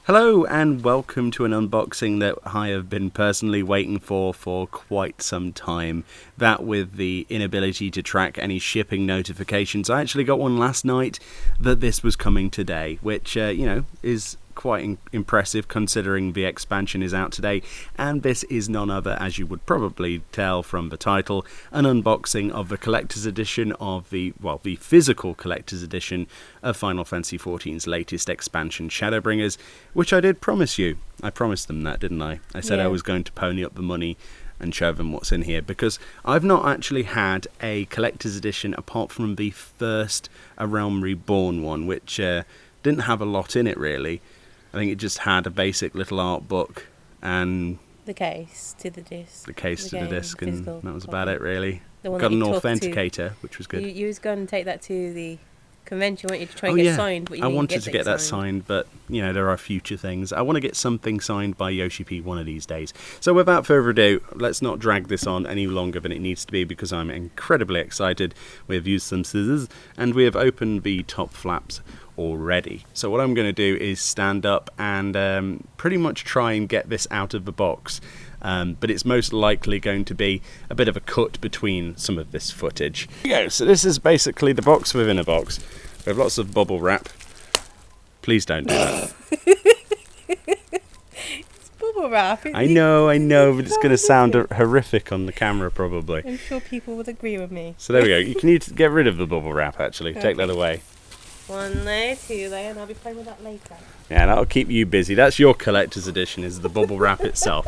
Hello and welcome to an unboxing that I have been personally waiting for quite some time. That with the inability to track any shipping notifications. I actually got one last night that this was coming today, which, is quite impressive considering the expansion is out today. And this is none other, as you would probably tell from the title, an unboxing of the collector's edition of the physical collector's edition of Final Fantasy XIV's latest expansion, Shadowbringers, which I did promise you. I promised them that, didn't I? I said I was going to pony up the money and show them what's in here, because I've not actually had a collector's edition apart from the first A Realm Reborn one, which didn't have a lot in it really. I think it just had a basic little art book and the case to the disc. The case to the disc, and that was about it really. Got an authenticator, which was good. You was going to take that to the convention, weren't you, to try and get signed? But you I wanted to get that signed, but there are future things. I want to get something signed by Yoshi P one of these days. So without further ado, let's not drag this on any longer than it needs to be, because I'm incredibly excited. We have used some scissors and we have opened the top flaps already. So what I'm going to do is stand up and pretty much try and get this out of the box. But it's most likely going to be a bit of a cut between some of this footage. So this is basically the box within a box. We have lots of bubble wrap. Please don't do that. It's bubble wrap. I know, but it's going to sound horrific on the camera probably. I'm sure people would agree with me. So there we go. You can get rid of the bubble wrap actually. Okay. Take that away. 1 layer, 2 layer, and I'll be playing with that later. Yeah, that'll keep you busy. That's your collector's edition, is the bubble wrap itself.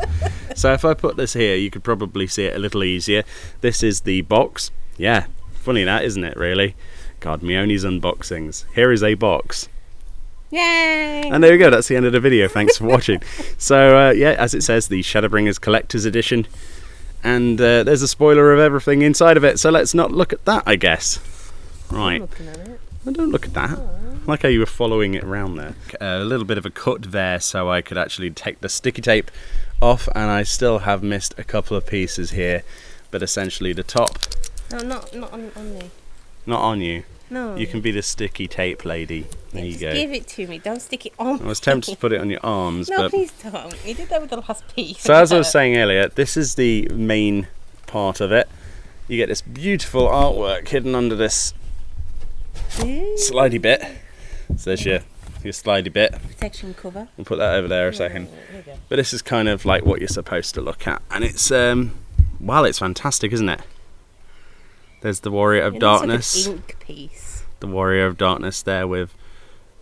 So if I put this here, you could probably see it a little easier. This is the box. Yeah, funny that, isn't it, really? God, Meoni's unboxings. Here is a box. Yay! And there we go, that's the end of the video. Thanks for watching. So, as it says, the Shadowbringers collector's edition. And there's a spoiler of everything inside of it, so let's not look at that, I guess. Right. I'm looking at it. Well, don't look at that. I like how you were following it around there. A little bit of a cut there so I could actually take the sticky tape off, and I still have missed a couple of pieces here, but essentially the top... No, not on me. Not on you? No. You can be the sticky tape lady. There you go. Give it to me, don't stick it on me. I was tempted to put it on your arms, no, but... please don't. You did that with the last piece. So as I was saying earlier, this is the main part of it. You get this beautiful artwork hidden under this slidey bit. So there's your slidey bit. Protection cover. We'll put that over there a second. But this is kind of like what you're supposed to look at, and it's it's fantastic, isn't it? There's the Warrior of Darkness. Like an ink piece. The Warrior of Darkness there with,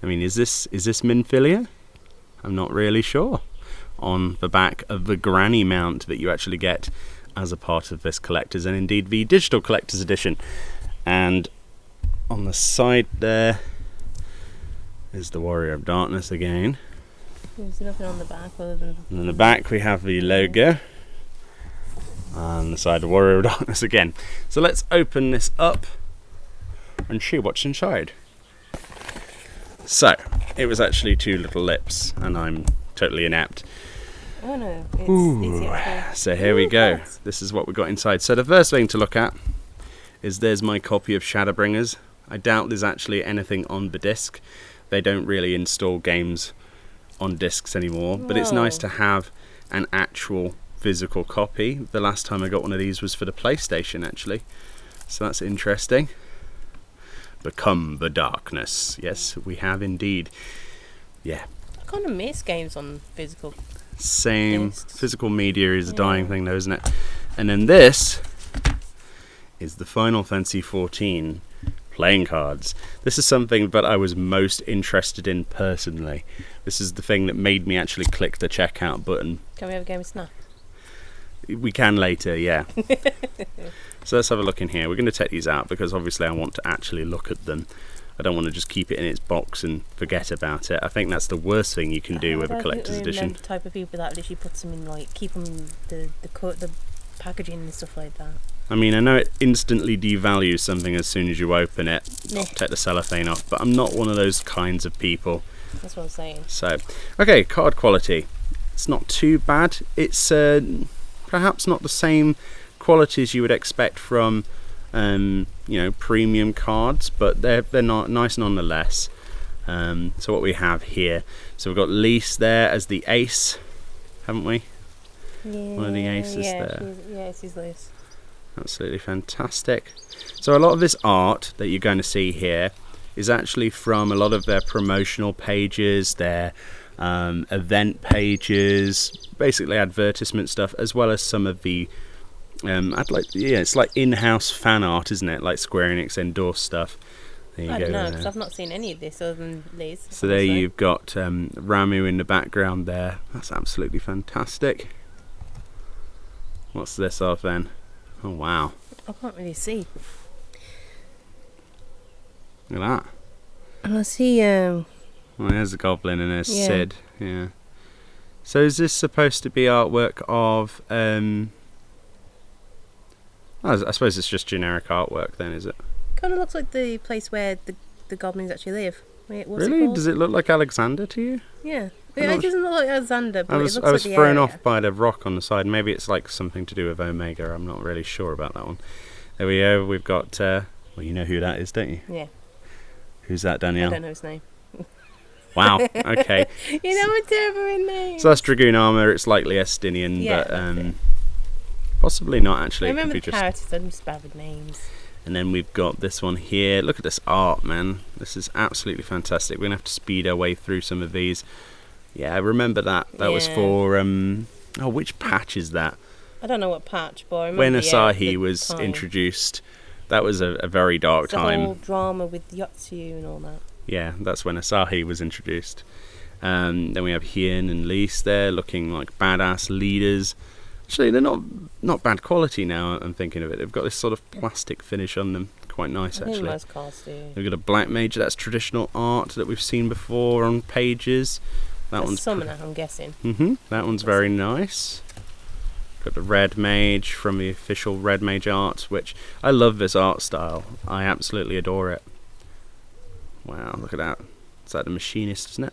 is this Minfilia? I'm not really sure. On the back of the granny mount that you actually get as a part of this collector's, and indeed the digital collector's edition. And on the side there is the Warrior of Darkness again. There's nothing on the back other than... And on the back we have the logo. On the side, the Warrior of Darkness again. So let's open this up and see what's inside. So, it was actually 2 little lips, and I'm totally inept. Oh no, it's so here we go. This is what we got inside. So the first thing to look at is there's my copy of Shadowbringers. I doubt there's actually anything on the disc. They don't really install games on discs anymore, but it's nice to have an actual physical copy. The last time I got one of these was for the PlayStation actually, so that's interesting. Become the Darkness. Yes, we have indeed. Yeah. I kind of miss games on physical. Same. Discs. Physical media is a dying thing though, isn't it? And then this is the Final Fantasy XIV playing cards. This is something that I was most interested in personally. This is the thing that made me actually click the checkout button. Can we have a game of Snap? We can later, yeah. So let's have a look in here. We're going to take these out because obviously I want to actually look at them. I don't want to just keep it in its box and forget about it. I think that's the worst thing you can do with a collector's edition. The type of people that literally puts them in, like, keep them the packaging and stuff like that. I know it instantly devalues something as soon as you open it. Take the cellophane off, but I'm not one of those kinds of people. That's what I'm saying. So, okay, card quality. It's not too bad. It's perhaps not the same qualities you would expect from premium cards, but they're not nice nonetheless. So what we have here, so we've got Lise there as the ace, haven't we? Yeah, One of the aces yeah, there. Yeah, she's Liz. Absolutely fantastic. So a lot of this art that you're going to see here is actually from a lot of their promotional pages, their event pages, basically advertisement stuff, as well as some of the it's like in-house fan art, isn't it? Like Square Enix endorsed stuff. There you I go. don't know, because I've not seen any of this other than Liz. So there you've got Ramu in the background there. That's absolutely fantastic. What's this of then? Oh wow. I can't really see. Look at that. I see. Oh, there's a goblin and there's Yeah. Sid. Yeah. So is this supposed to be artwork of? I suppose it's just generic artwork then, is it? Kind of looks like the place where the goblins actually live. Wait, what's Really? it called? Does it look like Alexander to you? Yeah. I'm Yeah, not it doesn't look like Alexander, but I it was looks like the thrown area. off by the rock on the side. Maybe it's like something to do with Omega. I'm not really sure about that one. There we go. We've got. Well, you know who that is, don't you? Yeah. Who's that, I Danielle? don't know his name. Wow. Okay. You know I'm terrible in names. So that's Dragoon armor. It's likely Estinian, Yeah, but that's it. possibly not actually. I It could remember be the just. characters, I'm just bad with names. And then we've got this one here. Look at this art, man. This is absolutely fantastic. We're going to have to speed our way through some of these. Yeah, I remember that. That was Yeah. for... oh, which patch is that? I don't know what patch, but I remember When the Asahi the was time. introduced, that was a very dark It's the time. whole drama with Yotsu and all that. Yeah, that's when Asahi was introduced. Then we have Hien and Lise there, looking like badass leaders. Actually, they're not bad quality now, I'm thinking of it. They've got this sort of plastic finish on them. Quite nice, I think actually. most cards do. We've got a Black Mage, that's traditional art that we've seen before on pages. That A one's summoner, I'm guessing. that one's very nice. Got the Red Mage from the official Red Mage art, which I love this art style. I absolutely adore it. Wow, look at that. Is that the Machinist, isn't it?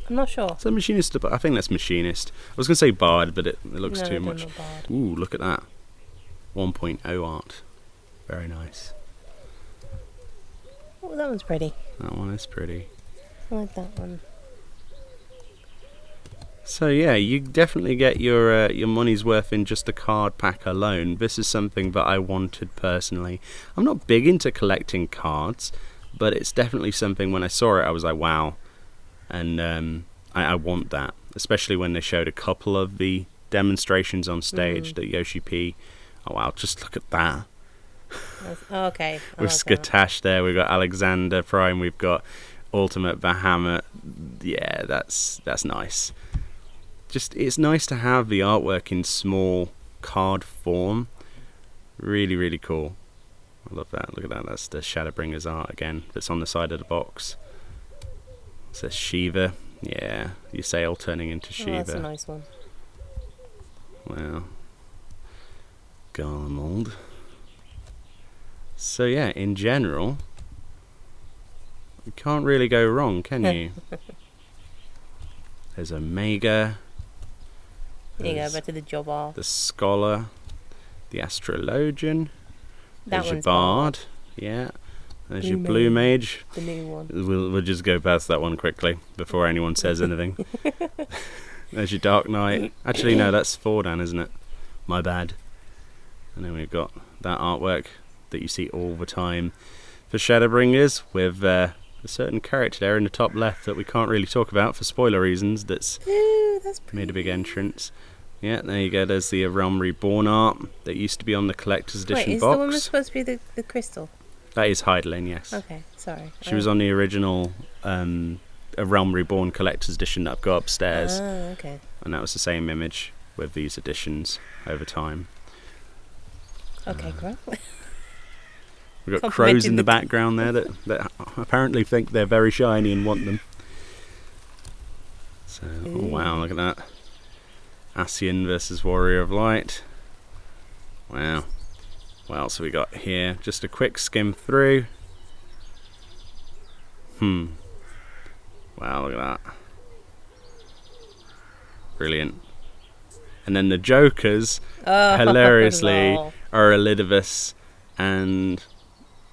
I'm not sure. Is that Machinist? I think that's Machinist. I was going to say Bard, but it looks No, I too don't much. know Bard. Ooh, look at that. 1.0 art. Very nice. Oh, that one's pretty. That one is pretty. I like that one. So yeah, you definitely get your money's worth in just the card pack alone. This is something that I wanted personally. I'm not big into collecting cards, but it's definitely something when I saw it I was like, wow. And I want that, especially when they showed a couple of the demonstrations on stage that Yoshi P. Oh wow, just look at that. Oh, okay. I With like that. Skatash there, we've got Alexander Prime, we've got Ultimate Bahamut. Yeah, that's nice. Just it's nice to have the artwork in small card form. Really, really cool. I love that. Look at that. That's the Shadowbringers art again. That's on the side of the box. It says Shiva. Yeah, your sail turning into Shiva. Oh, that's a nice one. Wow. Garlemald. So yeah, in general, you can't really go wrong, can you? There's Omega. There you go, There's back to the job off. the Scholar. The Astrologian. That There's your one's Bard. Yeah. There's your Blue Blue Mage. The new one. We'll just go past that one quickly before anyone says anything. There's your Dark Knight. Actually, no, that's Fordan, isn't it? My bad. And then we've got that artwork that you see all the time for Shadowbringers with a certain character there in the top left that we can't really talk about for spoiler reasons that's Ooh, that's pretty. made a big entrance. Yeah, there you go. There's the Realm Reborn art that used to be on the collector's Wait, edition is the one box. that's supposed to be the crystal? That is Heidelin, yes. Okay, sorry. She was on the original a Realm Reborn collector's edition that I've got upstairs, Ah, okay. and that was the same image with these editions over time. Okay, great. We've got crows Complimenting in the the- background there that apparently think they're very shiny and want them. So, oh wow, look at that. Ascian versus Warrior of Light. Wow. What else have we got here? Just a quick skim through. Wow, look at that. Brilliant. And then the Jokers, Oh, hilariously, lol. are Elidivus and...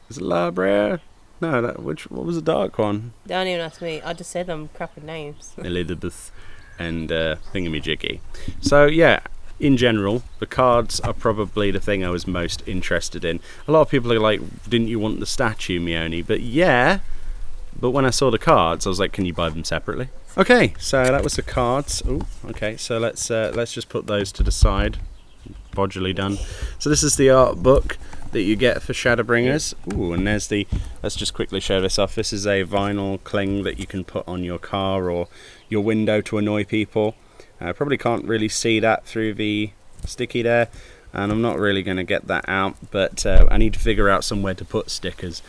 Is it La Brea? No, what was the dark one? Don't even ask me. I just said them crap with names. Elizabeth and Thingamajiggy. So yeah, in general, the cards are probably the thing I was most interested in. A lot of people are like, didn't you want the statue, Meoni? But yeah, but when I saw the cards, I was like, can you buy them separately? Okay, so that was the cards. Oh, okay, so let's just put those to the side. Bodgily done. So this is the art book that you get for Shadowbringers. Ooh, and there's let's just quickly show this off. This is a vinyl cling that you can put on your car or your window to annoy people. Probably can't really see that through the sticky there, and I'm not really going to get that out, but I need to figure out somewhere to put stickers.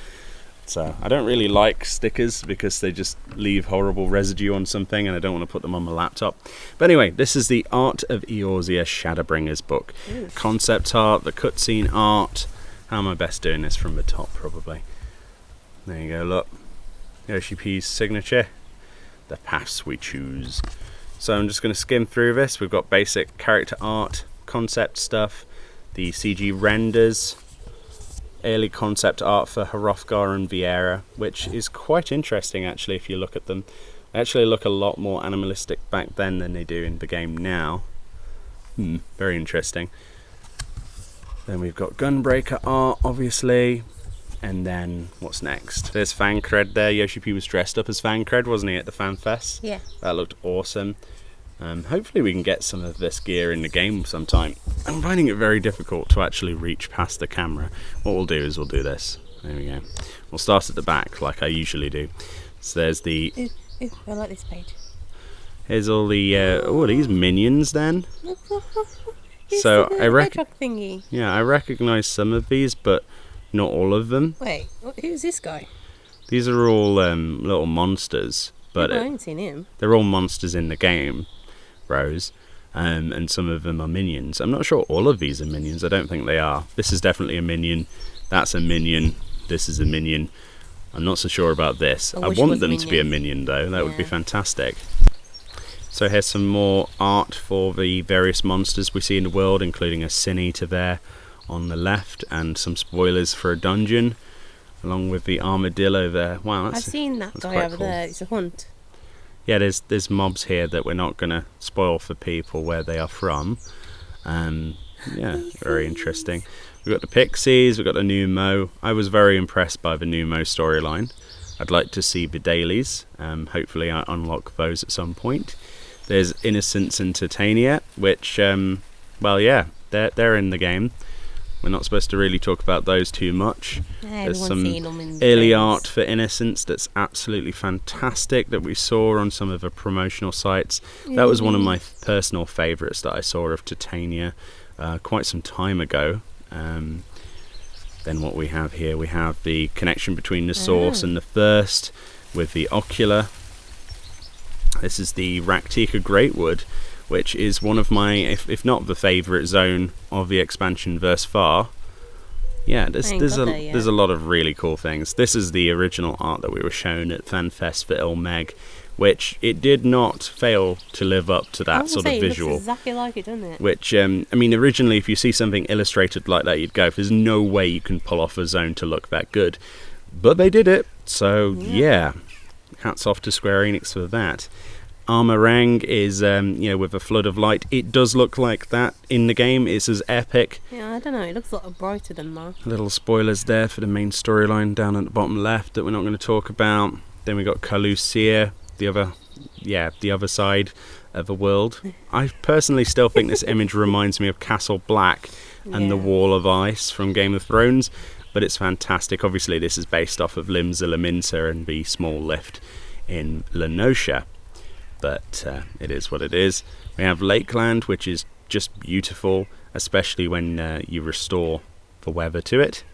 So I don't really like stickers because they just leave horrible residue on something, and I don't want to put them on my laptop. But anyway, this is the Art of Eorzea Shadowbringers book. Ooh. Concept art, the cutscene art. How am I best doing this from the top, probably? There you go, look. Yoshi P's signature. The paths we choose. So I'm just going to skim through this. We've got basic character art, concept stuff, the CG renders, early concept art for Hrothgar and Viera, which is quite interesting actually if you look at them. They actually look a lot more animalistic back then than they do in the game now. Very interesting. Then we've got Gunbreaker art, obviously. And then, what's next? There's Fancred there. Yoshi P was dressed up as Fancred, wasn't he, at the Fan Fest? Yeah. That looked awesome. Hopefully we can get some of this gear in the game sometime. I'm finding it very difficult to actually reach past the camera. What we'll do is we'll do this. There we go. We'll start at the back, like I usually do. So there's the... Ooh, I like this page. Here's all the... these minions then. So I thingy. Yeah, I recognise some of these, but not all of them. Wait, who's this guy? These are all little monsters, but I haven't seen him. They're all monsters in the game, Rose, and some of them are minions. I'm not sure all of these are minions. I don't think they are. This is definitely a minion. That's a minion. This is a minion. I'm not so sure about this. I want them to be a minion, though. That would be fantastic. So here's some more art for the various monsters we see in the world, including a Sin Eater there on the left, and some spoilers for a dungeon, along with the armadillo there. Wow, I've seen that guy over there. It's a hunt. Yeah, there's mobs here that we're not going to spoil for people where they are from. Yeah, very interesting. We've got the Pixies, we've got the new Mo. I was very impressed by the new Mo storyline. I'd like to see the dailies. Hopefully I unlock those at some point. There's Innocence and Titania, which, well, yeah, they're in the game. We're not supposed to really talk about those too much. Yeah, there's some early art for Innocence that's absolutely fantastic that we saw on some of the promotional sites. That was one of my personal favourites that I saw of Titania quite some time ago. Then what we have here, we have the connection between the Source and the Thirst with the Ocular. This is the Raktika Greatwood, which is one of my, if not the favourite zone of the expansion thus far. Yeah, there's a lot of really cool things. This is the original art that we were shown at FanFest for Ilmeg, which it did not fail to live up to that sort of visual. It looks exactly like it, doesn't it? Which, I mean, originally if you see something illustrated like that, you'd go, there's no way you can pull off a zone to look that good. But they did it, so yeah. Hats off to Square Enix for that. Armorang is, with a flood of light. It does look like that in the game. It's as epic. Yeah, I don't know. It looks a lot brighter than that. Little spoilers there for the main storyline down at the bottom left that we're not going to talk about. Then we got Kalusia, the other side of the world. I personally still think this image reminds me of Castle Black and the Wall of Ice from Game of Thrones, but it's fantastic. Obviously, this is based off of Limsa Laminsa and the small lift in Lenosha. But it is what it is. We have Lakeland, which is just beautiful, especially when you restore the weather to it.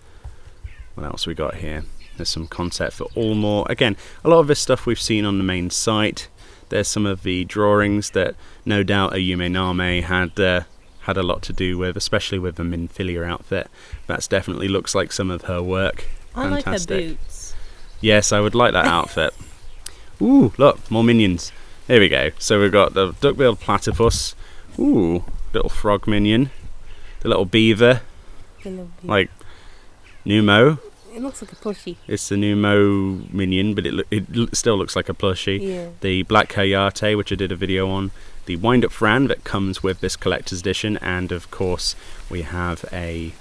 What else we got here? There's some concept for Allmore. Again, a lot of this stuff we've seen on the main site. There's some of the drawings that no doubt Ayume Name had a lot to do with, especially with the Minfilia outfit. That definitely looks like some of her work. I like her boots. Yes, I would like that outfit. Ooh, look, more minions. Here we go. So we've got the duck-billed platypus. Ooh, little frog minion. The little beaver. Like Numo. It looks like a plushie. It's the new Mo minion, but it still looks like a plushie. Yeah. The Black Hayate, which I did a video on. The Wind Up Fran that comes with this collector's edition. And of course, we have a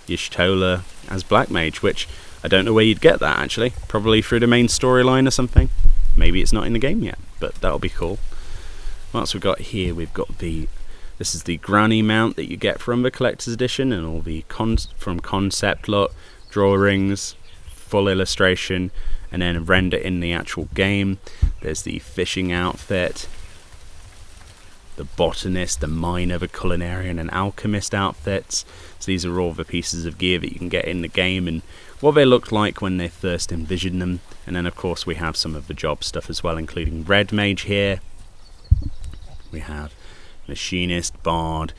Y'shtola as Black Mage, which I don't know where you'd get that actually. Probably through the main storyline or something. Maybe it's not in the game yet, but that'll be cool. What else we've got here? We've got this is the granny mount that you get from the collector's edition, and all the from concept lot, drawings, full illustration, and then render in the actual game. There's the fishing outfit, the botanist, the miner, the culinarian, and alchemist outfits. So these are all the pieces of gear that you can get in the game and what they looked like when they first envisioned them. And then of course we have some of the job stuff as well, including Red Mage here. We have Machinist, Bard,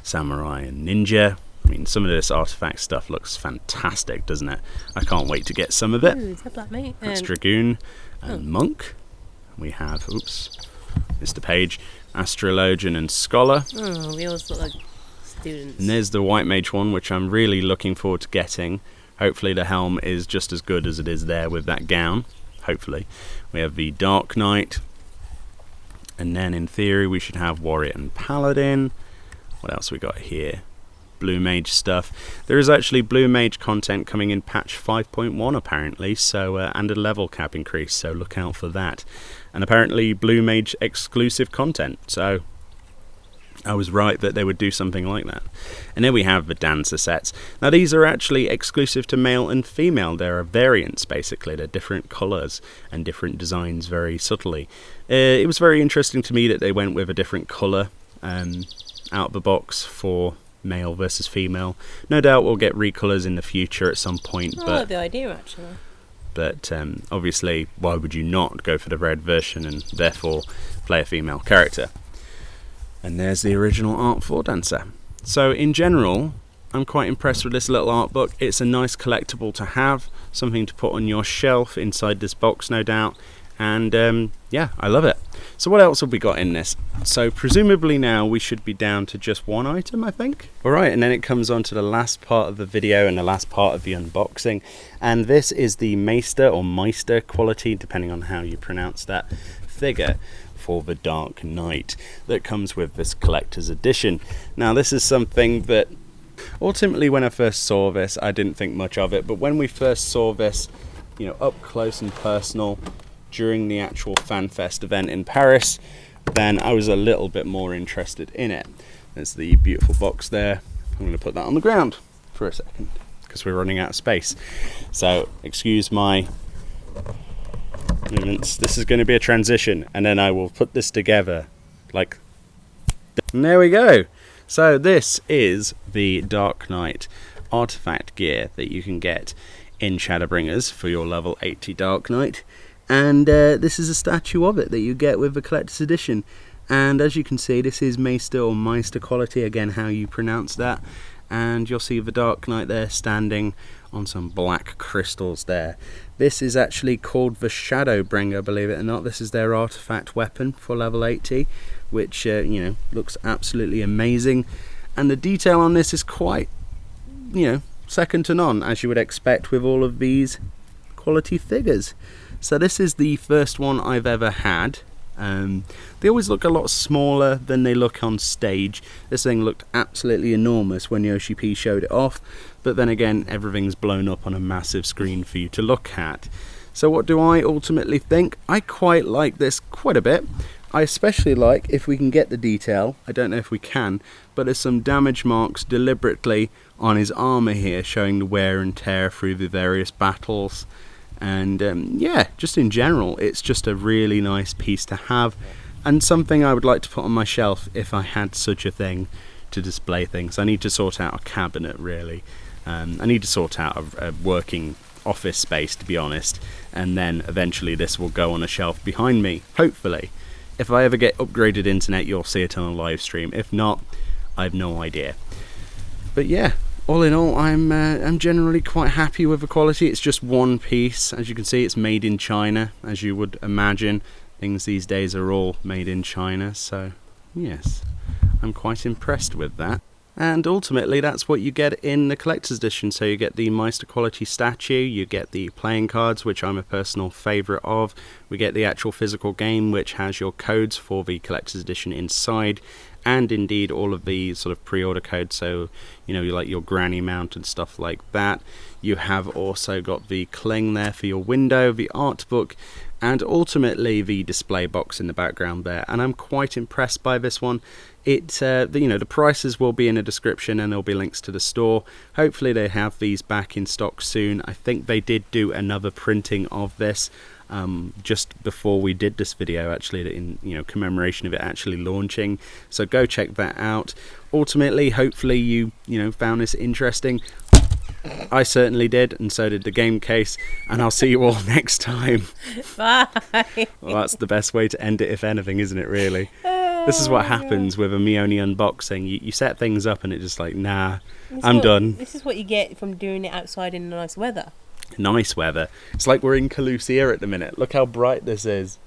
Samurai, and Ninja. I mean, some of this artifact stuff looks fantastic, doesn't it? I can't wait to get some of it. Ooh, is that Black Mage? That's Dragoon and Monk. We have, Mr. Page, Astrologian and Scholar. Oh, we always look like students. And there's the White Mage one, which I'm really looking forward to getting. Hopefully the helm is just as good as it is there with that gown. Hopefully. We have the Dark Knight. And then in theory we should have Warrior and Paladin. What else we got here? Blue Mage stuff. There is actually Blue Mage content coming in patch 5.1 apparently, so and a level cap increase, so look out for that. And apparently Blue Mage exclusive content, so I was right that they would do something like that. And then we have the dancer sets. Now these are actually exclusive to male and female. There are variants basically. They're different colours and different designs very subtly. It was very interesting to me that they went with a different colour out of the box for male versus female. No doubt we'll get recolours in the future at some point. I like the idea actually. But obviously why would you not go for the red version and therefore play a female character? And there's the original art for Dancer. So in general, I'm quite impressed with this little art book. It's a nice collectible to have, something to put on your shelf inside this box, no doubt. And yeah, I love it. So what else have we got in this? So presumably now we should be down to just one item, I think. Alright, and then it comes on to the last part of the video and the last part of the unboxing. And this is the Meister or Meister quality, depending on how you pronounce that, figure for the Dark Knight that comes with this collector's edition. Now this is something that ultimately when I first saw this I didn't think much of it, but when we first saw this, you know, up close and personal during the actual FanFest event in Paris, then I was a little bit more interested in it. There's the beautiful box there. I'm going to put that on the ground for a second because we're running out of space, so excuse my movements. This is going to be a transition and then I will put this together like and there we go. So this is the Dark Knight artifact gear that you can get in Shadowbringers for your level 80 Dark Knight, and this is a statue of it that you get with the collector's edition. And as you can see, this is Meister or Meister quality, again how you pronounce that, and you'll see the Dark Knight there standing on some black crystals there. This is actually called the Shadowbringer, believe it or not. This is their artifact weapon for level 80, which you know, looks absolutely amazing. And the detail on this is quite, you know, second to none, as you would expect with all of these quality figures. So this is the first one I've ever had. They always look a lot smaller than they look on stage. This thing looked absolutely enormous when Yoshi P showed it off, but then again everything's blown up on a massive screen for you to look at. So what do I ultimately think? I quite like this quite a bit. I especially like, if we can get the detail, I don't know if we can, but there's some damage marks deliberately on his armour here, showing the wear and tear through the various battles. And yeah, just in general, it's just a really nice piece to have, and something I would like to put on my shelf if I had such a thing to display things. I need to sort out a cabinet, really. I need to sort out a working office space, to be honest, and then eventually this will go on a shelf behind me, hopefully. If I ever get upgraded internet, you'll see it on a live stream. If not, I have no idea. But yeah, all in all, I'm generally quite happy with the quality. It's just one piece. As you can see, it's made in China, as you would imagine. Things these days are all made in China, so yes, I'm quite impressed with that. And ultimately, that's what you get in the collector's edition. So you get the Meister quality statue, you get the playing cards, which I'm a personal favourite of. We get the actual physical game, which has your codes for the collector's edition inside, and indeed all of the sort of pre-order codes. So, you know, you like your granny mount and stuff like that. You have also got the cling there for your window, the art book, and ultimately the display box in the background there. And I'm quite impressed by this one. The prices will be in a description, and there'll be links to the store. Hopefully they have these back in stock soon. I think they did do another printing of this just before we did this video, actually, in commemoration of it actually launching. So go check that out. Ultimately, hopefully you found this interesting. I certainly did, and so did the game case, and I'll see you all next time. Bye. Well, that's the best way to end it, if anything, isn't it, really? This is what happens with a Meoni unboxing. You set things up and it's just like, nah, I'm done. This is what you get from doing it outside in nice weather. Nice weather. It's like we're in Calusia at the minute. Look how bright this is.